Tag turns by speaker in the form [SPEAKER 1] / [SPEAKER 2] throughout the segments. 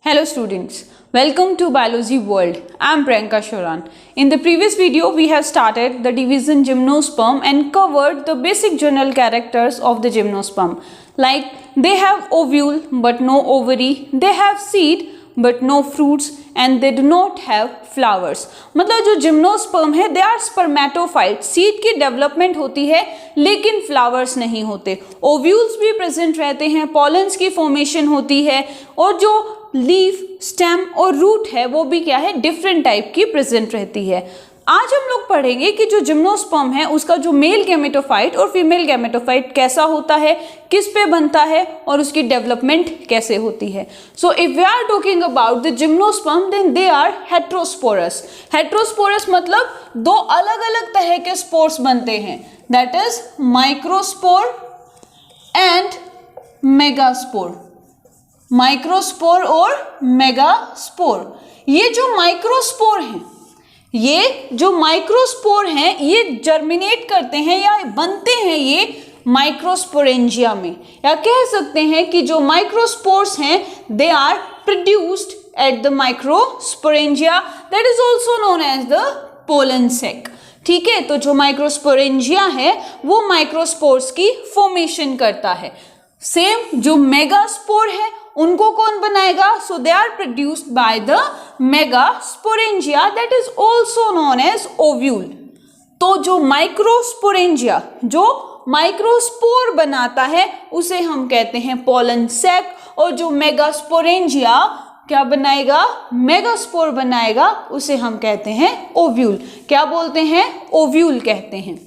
[SPEAKER 1] Hello students, welcome to Biology World. I am Priyanka Shoran. In the previous video, we have started the division gymnosperm and covered the basic general characters of the gymnosperm. Like they have ovule but no ovary, they have seed but no fruits and they do not have flowers. मतलब जो gymnosperm है they are spermatophyte, seed की development होती है लेकिन flowers नहीं होते. Ovules भी प्रेजेंट रहते हैं, पॉलन्स की फॉर्मेशन होती है और जो लीफ, स्टेम और रूट है वो भी क्या है, डिफरेंट टाइप की प्रेजेंट रहती है. आज हम लोग पढ़ेंगे कि जो जिम्नोस्पर्म है उसका जो मेल गैमेटोफाइट और फीमेल गैमेटोफाइट कैसा होता है, किस पे बनता है और उसकी डेवलपमेंट कैसे होती है. So if we are talking about the gymnosperm then they are heterosporous. Heterosporous मतलब दो अलग अलग तरह के स्पोर्स बनते हैं, that is microspore and megaspore. Microspore और मेगास्पोर. ये जो माइक्रोस्पोर हैं, ये जो माइक्रोस्पोर हैं ये जर्मिनेट करते हैं या बनते हैं ये माइक्रोस्पोरेंजिया में, या कह सकते हैं कि जो माइक्रोस्पोर्स हैं they are produced at the microsporangia that is also known as the pollen sac. ठीक है, तो जो माइक्रोस्पोरेंजिया है वो माइक्रोस्पोर्स की फॉर्मेशन करता है. सेम जो मेगास्पोर है उनको कौन बनाएगा, so they are produced by the megasporangia that is also known as ovule. तो जो माइक्रोस्पोरेंजिया जो माइक्रोस्पोर बनाता है उसे हम कहते हैं पोलन सैक, और जो मेगास्पोरेंजिया क्या बनाएगा, मेगास्पोर बनाएगा, उसे हम कहते हैं ओव्यूल. क्या बोलते हैं, ओव्यूल कहते हैं.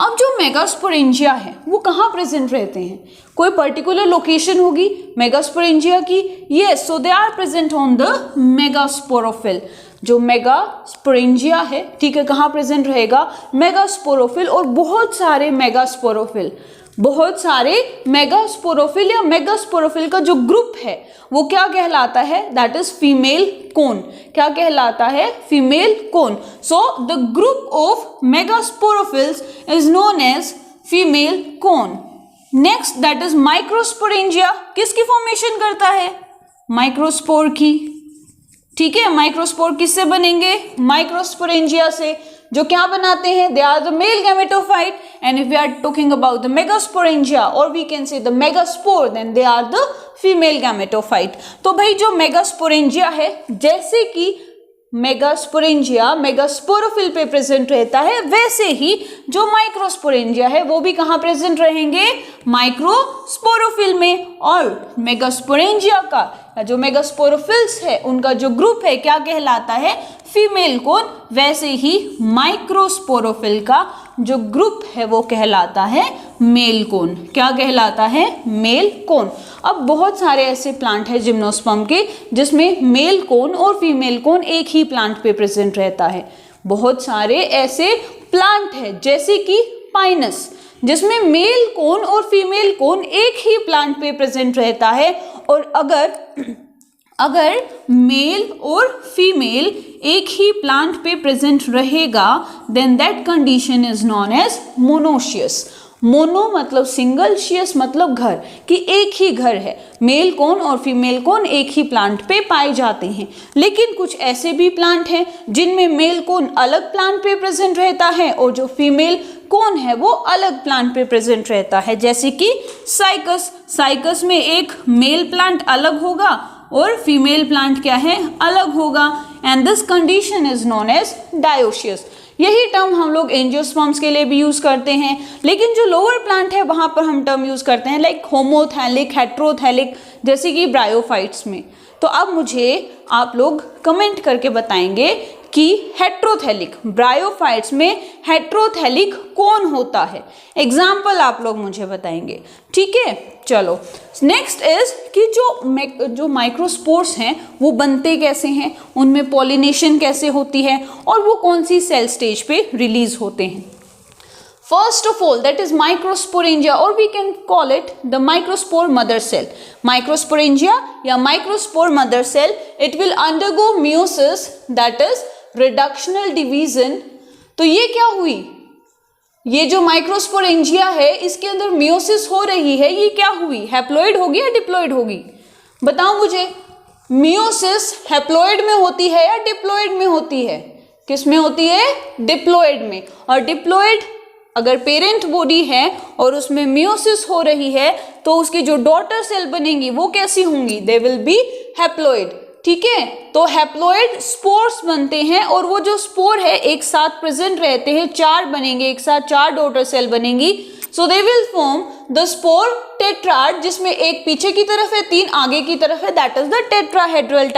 [SPEAKER 1] अब जो मेगास्पोरेंजिया है वो कहाँ प्रेजेंट रहते हैं, कोई पर्टिकुलर लोकेशन होगी मेगास्पोरेंजिया की? Yes, so they are present on the megasporophyll. जो मेगास्पोरेंजिया है, ठीक है, कहाँ प्रेजेंट रहेगा, मेगास्पोरोफिल. और बहुत सारे मेगास्पोरोफिल या मेगास्पोरोफिल का जो ग्रुप है वो क्या कहलाता है, दैट इज फीमेल कोन. क्या कहलाता है, female cone. So the group of megasporophylls is known as female cone. Next that is microsporangia. किसकी फॉर्मेशन करता है, माइक्रोस्पोर की. ठीक है, माइक्रोस्पोर किससे बनेंगे, माइक्रोस्पोरेंजिया से. जो क्या बनाते हैं, they are the male gametophyte. And if we are talking about the megasporangia और we can say the megaspore then they are the female gametophyte. तो भाई जो मेगास्पोरेंजिया है, जैसे कि मेगास्पोरेंजिया मेगास्पोरोफिल पे प्रेजेंट रहता है, वैसे ही जो माइक्रोस्पोरेंजिया है वो भी कहाँ प्रेजेंट रहेंगे, माइक्रोस्पोरोफिल में. और मेगास्पोरेंजिया का जो मेगास्पोरोफिल्स है उनका जो ग्रुप है क्या कहलाता है, फीमेल कोन. वैसे ही माइक्रोस्पोरोफिल का जो ग्रुप है वो कहलाता है मेल कोन. क्या कहलाता है, मेल कोन. अब बहुत सारे ऐसे प्लांट है जिम्नोस्पर्म के जिसमें मेल कोन और फीमेल कोन एक ही प्लांट पे प्रेजेंट रहता है. बहुत सारे ऐसे प्लांट है जैसे कि पाइनस, जिसमें मेल कोन और फीमेल कोन एक ही प्लांट पे प्रेजेंट रहता है. और अगर मेल और फीमेल एक ही प्लांट पे प्रेजेंट रहेगा then that condition is known as monoecious. Mono मतलब सिंगल, शियस मतलब घर, कि एक ही घर है, मेल कोन और फीमेल कोन एक ही प्लांट पे पाए जाते हैं. लेकिन कुछ ऐसे भी प्लांट हैं जिनमें मेल कोन अलग प्लांट पे प्रेजेंट रहता है और जो फीमेल कोन है वो अलग प्लांट पे प्रेजेंट रहता है, जैसे कि साइकस. साइकस में एक मेल प्लांट अलग होगा और फीमेल प्लांट क्या है, अलग होगा. And this condition is known as dioecious. यही टर्म हम लोग एंजियोस्पर्म्स के लिए भी यूज करते हैं, लेकिन जो लोअर प्लांट है वहां पर हम टर्म यूज करते हैं लाइक होमोथैलिक, हेट्रोथैलिक, जैसे कि ब्रायोफाइट्स में. तो अब मुझे आप लोग कमेंट करके बताएंगे कि हेट्रोथैलिक ब्रायोफाइट्स में हेट्रोथैलिक कौन होता है, एग्जाम्पल आप लोग मुझे बताएंगे. ठीक है, चलो नेक्स्ट इज कि जो माइक्रोस्पोर्स हैं वो बनते कैसे हैं, उनमें पॉलिनेशन कैसे होती है और वो कौन सी सेल स्टेज पे रिलीज होते हैं. First of all, that is microsporangia, or we can call it the microspore mother cell. Microsporangia या microspore mother cell, it will undergo meiosis, that is reductional division. तो ये क्या हुई, ये जो माइक्रोस्पोरेंजिया है इसके अंदर मियोसिस हो रही है, ये क्या हुई, हैप्लॉइड होगी या डिप्लॉइड होगी, बताओ मुझे. मियोसिस हैप्लॉइड में होती है या डिप्लॉइड में होती है? किस में होती है? डिप्लॉइड में। और डिप्लॉइड अगर पेरेंट बॉडी है और उसमें मियोसिस हो रही है तो उसकी जो डॉटर सेल बनेंगी वो कैसी होंगी? दे विल बी हैप्लॉइड। ठीक है, तो हैप्लॉइड स्पोर्स बनते हैं और वो जो स्पोर है एक साथ प्रेजेंट रहते हैं, 4 बनेंगे, एक साथ 4 डॉटर सेल बनेंगी। So they will form the spore tetrad, जिसमें एक पीछे की तरफ है, 3 आगे की तरफ है, that is the tetrahedral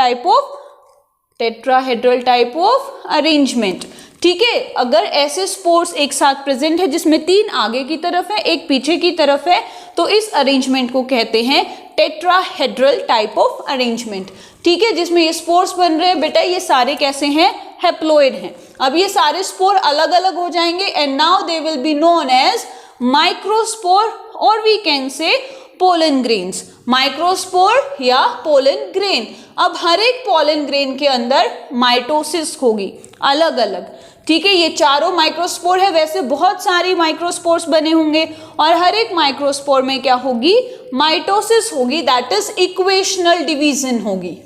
[SPEAKER 1] type of arrangement. ठीक है, अगर ऐसे स्पोर्स एक साथ प्रेजेंट है जिसमें 3 आगे की तरफ है, एक पीछे की तरफ है, तो इस अरेंजमेंट को कहते हैं टेट्राहेड्रल टाइप ऑफ अरेंजमेंट। ठीक है, जिसमें ये स्पोर्स बन रहे हैं बेटा, ये सारे कैसे हैं? हैप्लॉइड हैं। अब ये सारे स्पोर अलग अलग हो जाएंगे and now they will be known as microspore और we can say pollen grains. Microspore या पोलन ग्रेन। अब हर एक पोलन ग्रेन के अंदर माइटोसिस होगी अलग अलग। ठीक है, ये चारों माइक्रोस्पोर है, वैसे बहुत सारी माइक्रोस्पोर्स बने होंगे और हर एक माइक्रोस्पोर में क्या होगी? माइटोसिस होगी, दैट इज इक्वेशनल डिवीजन होगी।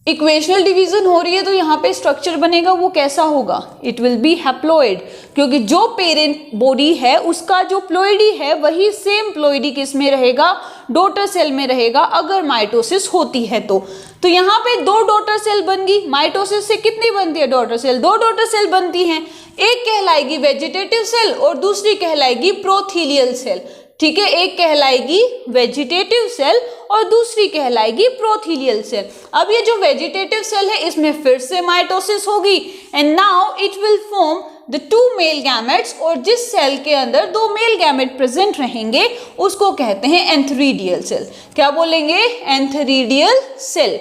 [SPEAKER 1] इक्वेशनल डिवीजन हो रही है तो यहाँ पे स्ट्रक्चर बनेगा, वो कैसा होगा? इट विल बी हैप्लॉइड, क्योंकि जो पेरेंट बॉडी है उसका जो प्लॉइडी है वही सेम प्लॉइडी किस में रहेगा? डॉटर सेल में रहेगा अगर माइटोसिस होती है तो यहाँ पे 2 डॉटर सेल बन गई। माइटोसिस से कितनी बनती है डॉटर सेल? 2 डॉटर सेल बनती हैं, एक कहलाएगी वेजिटेटिव सेल और दूसरी कहलाएगी प्रोथीलियल सेल। ठीक है, एक कहलाएगी वेजिटेटिव सेल और दूसरी कहलाएगी प्रोथीलियल सेल। अब ये जो वेजिटेटिव सेल है इसमें फिर से माइटोसिस होगी and now it will form the 2 male gametes, और जिस सेल के अंदर 2 मेल गैमेट प्रेजेंट रहेंगे उसको कहते हैं एंथरीडियल सेल। क्या बोलेंगे? एंथरीडियल सेल।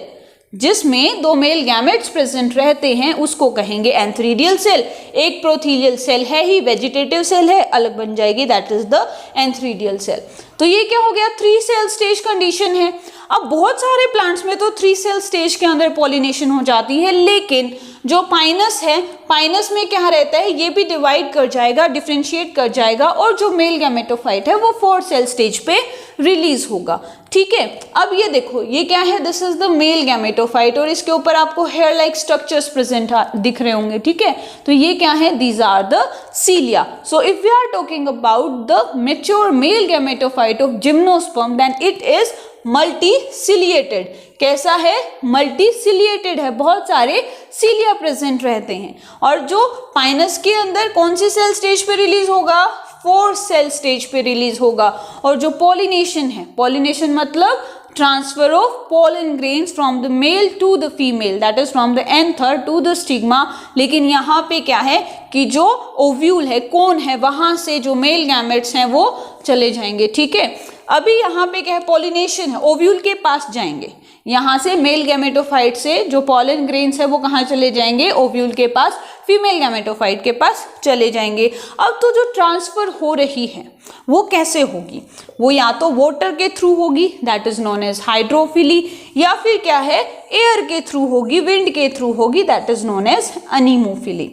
[SPEAKER 1] जिसमें 2 मेल गैमेट्स प्रेजेंट रहते हैं उसको कहेंगे एंथरीडियल सेल। एक प्रोथीलियल सेल है ही, वेजिटेटिव सेल है, अलग बन जाएगी, दैट इज द एंथरीडियल सेल। तो ये क्या हो गया? 3 सेल स्टेज कंडीशन है। अब बहुत सारे प्लांट्स में तो 3 सेल स्टेज के अंदर पॉलिनेशन हो जाती है, लेकिन जो पाइनस है, पाइनस में क्या रहता है? ये भी डिवाइड कर जाएगा, डिफ्रेंशिएट कर जाएगा और जो मेल गैमेटोफाइट है वो 4 सेल स्टेज पे रिलीज होगा। ठीक है, अब ये देखो, ये क्या है? This is the male gametophyte और इसके ऊपर आपको हेयर लाइक स्ट्रक्चर्स प्रेजेंट दिख रहे होंगे। ठीक है, तो ये क्या है? These are the cilia. So if we are talking about the mature male gametophyte of gymnosperm then it is multiciliated. कैसा है? मल्टीसिलिएटेड है, बहुत सारे सीलिया प्रेजेंट रहते हैं। और जो पाइनस के अंदर कौन सी सेल स्टेज पे रिलीज होगा? 4 सेल स्टेज पे रिलीज होगा। और जो पॉलिनेशन है, पॉलिनेशन मतलब transfer of pollen grains from the male to the female, that is from the anther to the stigma. लेकिन यहाँ पे क्या है कि जो ओव्यूल है, कोन है, वहां से जो मेल गैमेट्स हैं वो चले जाएंगे। ठीक है, अभी यहाँ पे क्या है? पॉलिनेशन है, ओव्यूल के पास जाएंगे। यहाँ से मेल गैमेटोफाइट से जो पोलन ग्रेन्स है वो कहाँ चले जाएंगे? ओव्यूल के पास, फीमेल गैमेटोफाइट के पास चले जाएंगे। अब तो जो ट्रांसफर हो रही है वो कैसे होगी? वो या तो वाटर के थ्रू होगी, that is known as hydrophily, या फिर क्या है? एयर के थ्रू होगी, विंड के थ्रू होगी, दैट इज नोन एज अनीमोफिली।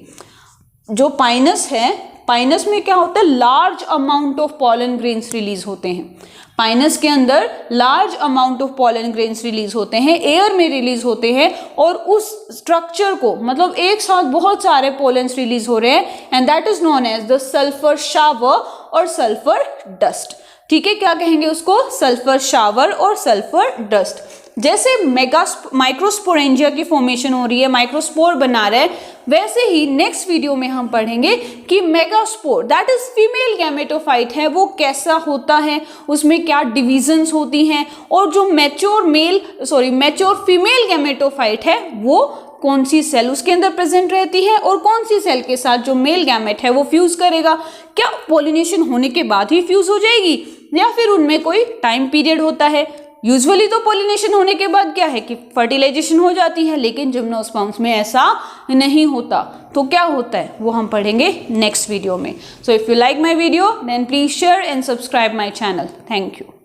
[SPEAKER 1] जो पाइनस है, पाइनस में क्या होता है? Large amount of pollen grains release होते हैं। पाइनस के अंदर large amount of pollen grains release होते हैं, एयर में रिलीज होते हैं और उस स्ट्रक्चर को, मतलब एक साथ बहुत सारे पोलन्स रिलीज हो रहे हैं and that is known as the sulphur shower और सल्फर डस्ट। ठीक है, क्या कहेंगे उसको? सल्फर शावर और सल्फर डस्ट। जैसे माइक्रोस्पोरेंजिया की फॉर्मेशन हो रही है, माइक्रोस्पोर बना रहे हैं, वैसे ही नेक्स्ट वीडियो में हम पढ़ेंगे कि megaspore that is female gametophyte है वो कैसा होता है, उसमें क्या डिविजन्स होती हैं, और जो मैच्योर फीमेल गैमेटोफाइट है वो कौन सी सेल उसके अंदर प्रेजेंट रहती है और कौन सी सेल के साथ जो मेल गैमेट है वो फ्यूज करेगा। क्या पॉलिनेशन होने के बाद ही फ्यूज हो जाएगी या फिर उनमें कोई टाइम पीरियड होता है? यूजुअली तो पॉलिनेशन होने के बाद क्या है कि फर्टिलाइजेशन हो जाती है, लेकिन जिम्नोस्पर्म्स में ऐसा नहीं होता। तो क्या होता है वो हम पढ़ेंगे नेक्स्ट वीडियो में। So if you like my video then please share and subscribe my channel. Thank you.